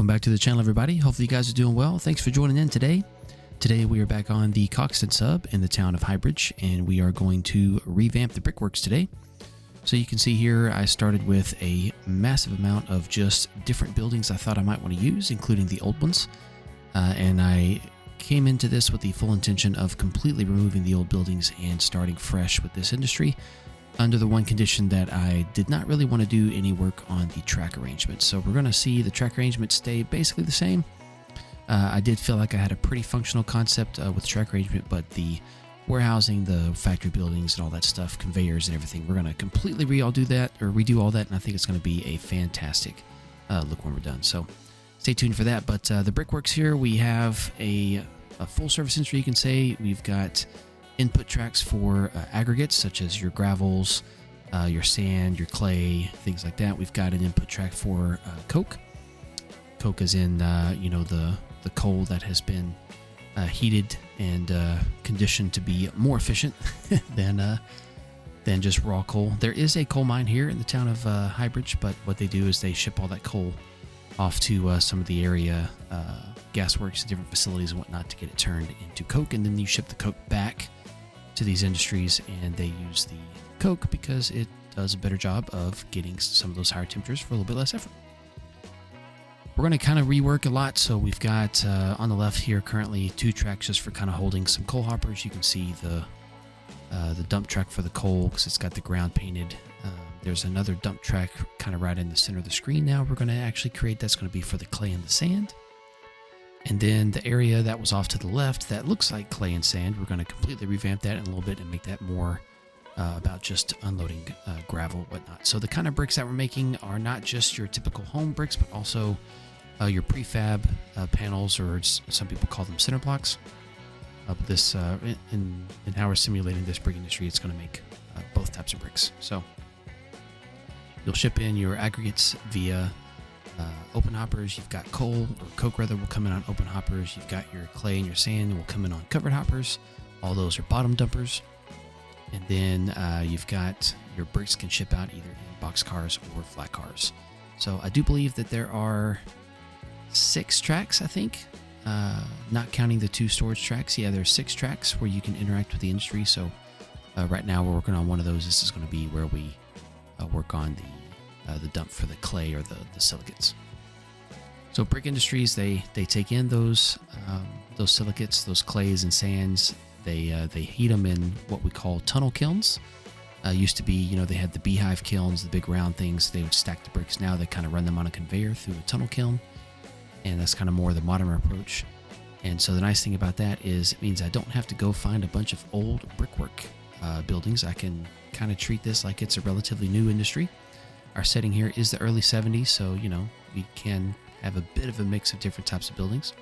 Welcome back to the channel, everybody. Hopefully you guys are doing well. Thanks for joining in today. Today we are back on the Coxton sub in the town of Highbridge, and we are going to revamp the brickworks today. So you can see here I started with a massive amount of just different buildings I thought I might want to use, including the old ones. And I came into this with the full intention of completely removing the old buildings and starting fresh with this industry, under the one condition that I did not really want to do any work on the track arrangement. So we're going to see the track arrangement stay basically the same. I did feel like I had a pretty functional concept with track arrangement, but the warehousing, the factory buildings and all that stuff, conveyors and everything, we're going to completely redo all that, and I think it's going to be a fantastic look when we're done. So stay tuned for that. But the brickworks here, we have a full service industry, you can say. We've got input tracks for aggregates such as your gravels, your sand, your clay, things like that. We've got an input track for coke. Coke is in the coal that has been heated and conditioned to be more efficient than just raw coal. There is a coal mine here in the town of Highbridge, but what they do is they ship all that coal off to some of the area gasworks and different facilities and whatnot to get it turned into coke, and then you ship the coke back to these industries, and they use the coke because it does a better job of getting some of those higher temperatures for a little bit less effort. We're going to kind of rework a lot. So we've got on the left here currently 2 tracks just for kind of holding some coal hoppers. You can see the dump track for the coal because it's got the ground painted. There's another dump track kind of right in the center of the screen now we're going to actually create. That's going to be for the clay and the sand. And then the area that was off to the left that looks like clay and sand, we're going to completely revamp that in a little bit and make that more about just unloading gravel and whatnot. So the kind of bricks that we're making are not just your typical home bricks, but also your prefab panels, or some people call them center blocks. But this, in how we're simulating this brick industry, it's going to make both types of bricks. So you'll ship in your aggregates via open hoppers. You've got coal, or coke rather, will come in on open hoppers. You've got your clay and your sand will come in on covered hoppers. All those are bottom dumpers. And then you've got your bricks can ship out either in box cars or flat cars. So I do believe that there are 6 tracks, I think, not counting the 2 storage tracks. Yeah, there's 6 tracks where you can interact with the industry. So right now we're working on one of those. This is going to be where we work on the dump for the clay or the silicates. So brick industries, they take in those silicates, those clays and sands. They heat them in what we call tunnel kilns. Used to be, they had the beehive kilns, the big round things. They would stack the bricks. Now they kind of run them on a conveyor through a tunnel kiln, and that's kind of more the modern approach. And so the nice thing about that is it means I don't have to go find a bunch of old brickwork buildings. I can kind of treat this like it's a relatively new industry. Our setting here is the early 70s, so we can have a bit of a mix of different types of buildings.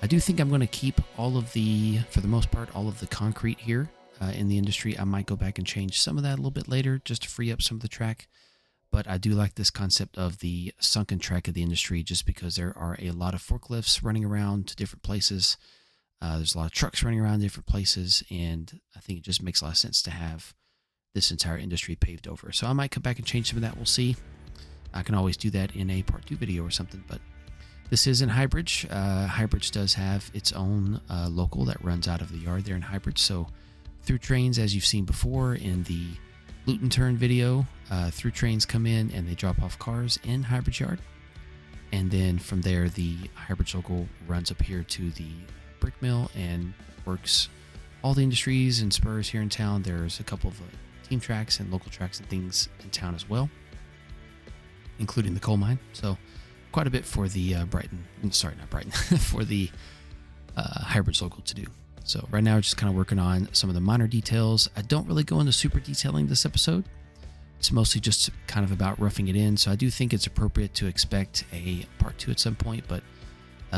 I do think I'm going to keep for the most part, all of the concrete here in the industry. I might go back and change some of that a little bit later just to free up some of the track. But I do like this concept of the sunken track of the industry, just because there are a lot of forklifts running around to different places. There's a lot of trucks running around different places, and I think it just makes a lot of sense to have this entire industry paved over. So I might come back and change some of that. We'll see. I can always do that in a part 2 video or something, but this is in Highbridge. Highbridge does have its own local that runs out of the yard there in Highbridge. So through Trainz, as you've seen before in the loot and turn video, through Trainz come in and they drop off cars in Highbridge yard. And then from there, the Highbridge local runs up here to the brick mill and works all the industries and spurs here in town. There's a couple of team tracks and local tracks and things in town as well, including the coal mine. So quite a bit for the for the Highbridge local to do. So right now we're just kind of working on some of the minor details. I don't really go into super detailing this episode. It's mostly just kind of about roughing it in. So I do think it's appropriate to expect a part 2 at some point, but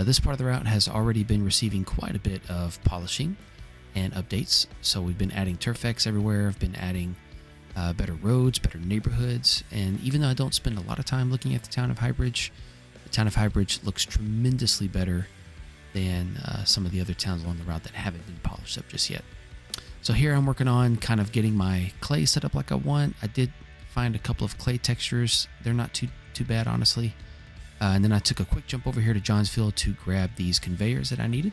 this part of the route has already been receiving quite a bit of polishing and updates. So we've been adding Turfex everywhere. I've been adding better roads, better neighborhoods. And even though I don't spend a lot of time looking at the town of Highbridge, the town of Highbridge looks tremendously better than some of the other towns along the route that haven't been polished up just yet. So here I'm working on kind of getting my clay set up like I want. I did find a couple of clay textures. They're not too bad, honestly. And then I took a quick jump over here to Johnsville to grab these conveyors that I needed.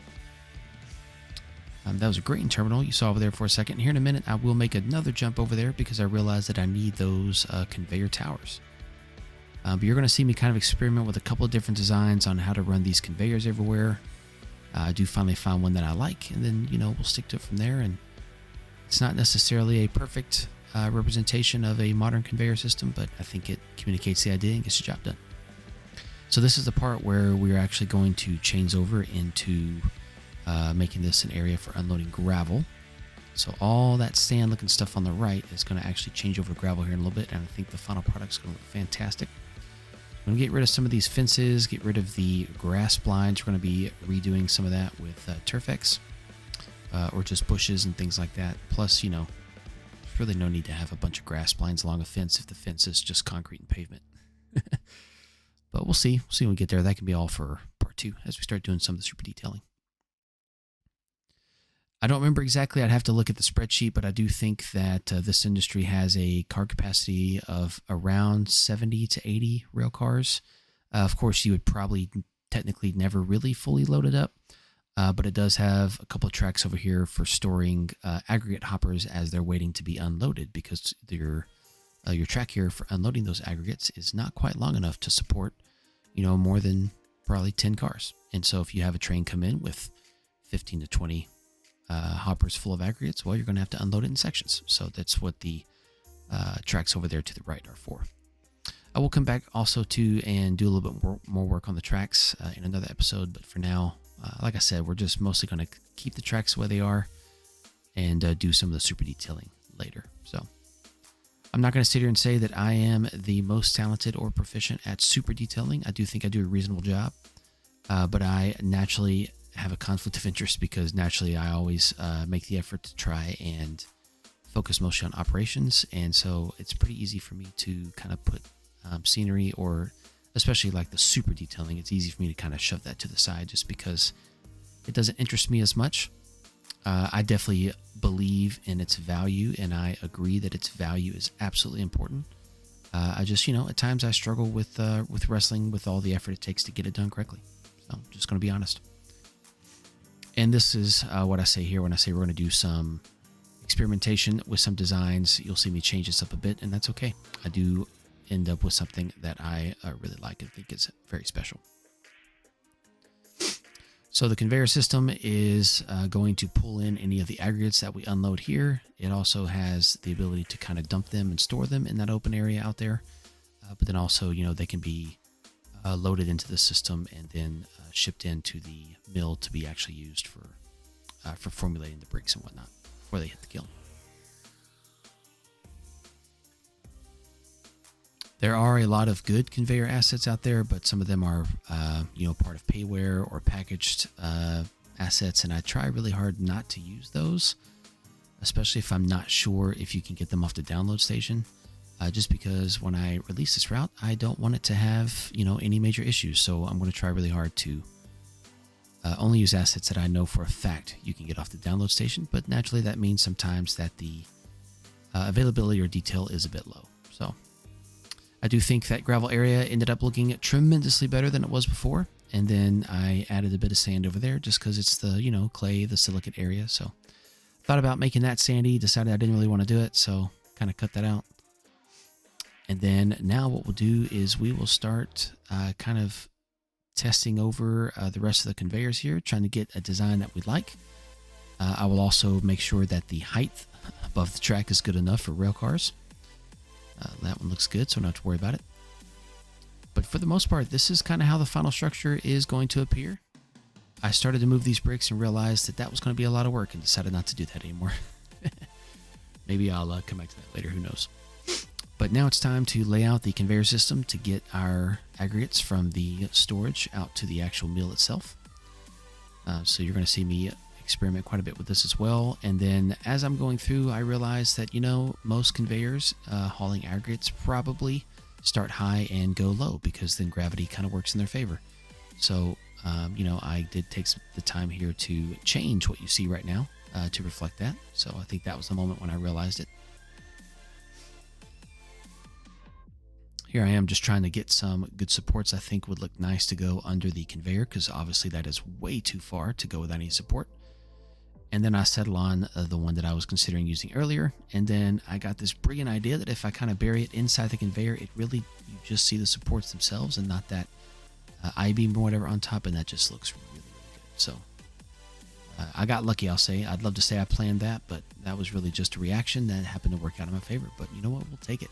That was a grain terminal you saw over there for a second. Here in a minute, I will make another jump over there because I realized that I need those conveyor towers. But you're going to see me kind of experiment with a couple of different designs on how to run these conveyors everywhere. I do finally find one that I like, and then, we'll stick to it from there. And it's not necessarily a perfect representation of a modern conveyor system, but I think it communicates the idea and gets the job done. So this is the part where we're actually going to change over into making this an area for unloading gravel. So all that sand looking stuff on the right is going to actually change over to gravel here in a little bit, and I think the final product is going to look fantastic. I'm going to get rid of some of these fences, get rid of the grass blinds. We're going to be redoing some of that with Turfex or just bushes and things like that. Plus, there's really no need to have a bunch of grass blinds along a fence if the fence is just concrete and pavement. But we'll see. We'll see when we get there. That can be all for part 2 as we start doing some of the super detailing. I don't remember exactly. I'd have to look at the spreadsheet, but I do think that this industry has a car capacity of around 70 to 80 rail cars. Of course, you would probably technically never really fully load it up, but it does have a couple of tracks over here for storing aggregate hoppers as they're waiting to be unloaded, because your track here for unloading those aggregates is not quite long enough to support, more than probably 10 cars. And so if you have a train come in with 15 to 20 hoppers full of aggregates, well, you're going to have to unload it in sections. So that's what the tracks over there to the right are for. I will come back also to and do a little bit more work on the tracks in another episode. But for now, like I said, we're just mostly going to keep the tracks the way they are and do some of the super detailing later. So I'm not going to sit here and say that I am the most talented or proficient at super detailing. I do think I do a reasonable job, but I naturally have a conflict of interest because naturally I always make the effort to try and focus mostly on operations. And so it's pretty easy for me to kind of put scenery, or especially like the super detailing, it's easy for me to kind of shove that to the side just because it doesn't interest me as much. I definitely believe in its value, and I agree that its value is absolutely important. I just, at times I struggle with wrestling with all the effort it takes to get it done correctly. So I'm just going to be honest. And this is what I say here when I say we're going to do some experimentation with some designs. You'll see me change this up a bit, and that's okay. I do end up with something that I really like and think is very special. So the conveyor system is going to pull in any of the aggregates that we unload here. It also has the ability to kind of dump them and store them in that open area out there. But then also, they can be loaded into the system and then shipped into the mill to be actually used for formulating the bricks and whatnot before they hit the kiln. There are a lot of good conveyor assets out there, but some of them are, part of payware or packaged assets, and I try really hard not to use those, especially if I'm not sure if you can get them off the download station. Just because when I release this route, I don't want it to have, any major issues. So I'm going to try really hard to only use assets that I know for a fact you can get off the download station. But naturally, that means sometimes that the availability or detail is a bit low. So I do think that gravel area ended up looking tremendously better than it was before. And then I added a bit of sand over there just because it's the, clay, the silicate area. So thought about making that sandy, decided I didn't really want to do it. So kind of cut that out. And then now what we'll do is we will start kind of testing over the rest of the conveyors here, trying to get a design that we like. I will also make sure that the height above the track is good enough for rail cars. That one looks good, so I don't have to worry about it. But for the most part, this is kind of how the final structure is going to appear. I started to move these bricks and realized that was going to be a lot of work and decided not to do that anymore. Maybe I'll come back to that later, who knows. But now it's time to lay out the conveyor system to get our aggregates from the storage out to the actual mill itself. So you're going to see me experiment quite a bit with this as well. And then as I'm going through, I realized that, most conveyors hauling aggregates probably start high and go low because then gravity kind of works in their favor. So, I did take the time here to change what you see right now to reflect that. So I think that was the moment when I realized it. Here I am just trying to get some good supports I think would look nice to go under the conveyor, because obviously that is way too far to go without any support. And then I settle on the one that I was considering using earlier. And then I got this brilliant idea that if I kind of bury it inside the conveyor, it really, you just see the supports themselves and not that I-beam or whatever on top, and that just looks really, really good. So I got lucky, I'll say. I'd love to say I planned that, but that was really just a reaction that happened to work out in my favor. But you know what? We'll take it.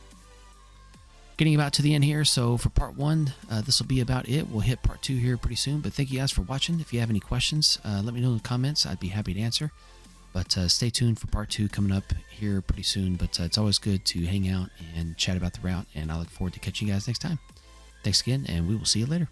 Getting about to the end here, so for part 1, this will be about it. We'll hit part 2 here pretty soon, but thank you guys for watching. If you have any questions, let me know in the comments. I'd be happy to answer. But stay tuned for part 2 coming up here pretty soon. But it's always good to hang out and chat about the route, and I look forward to catching you guys next time. Thanks again, and we will see you later.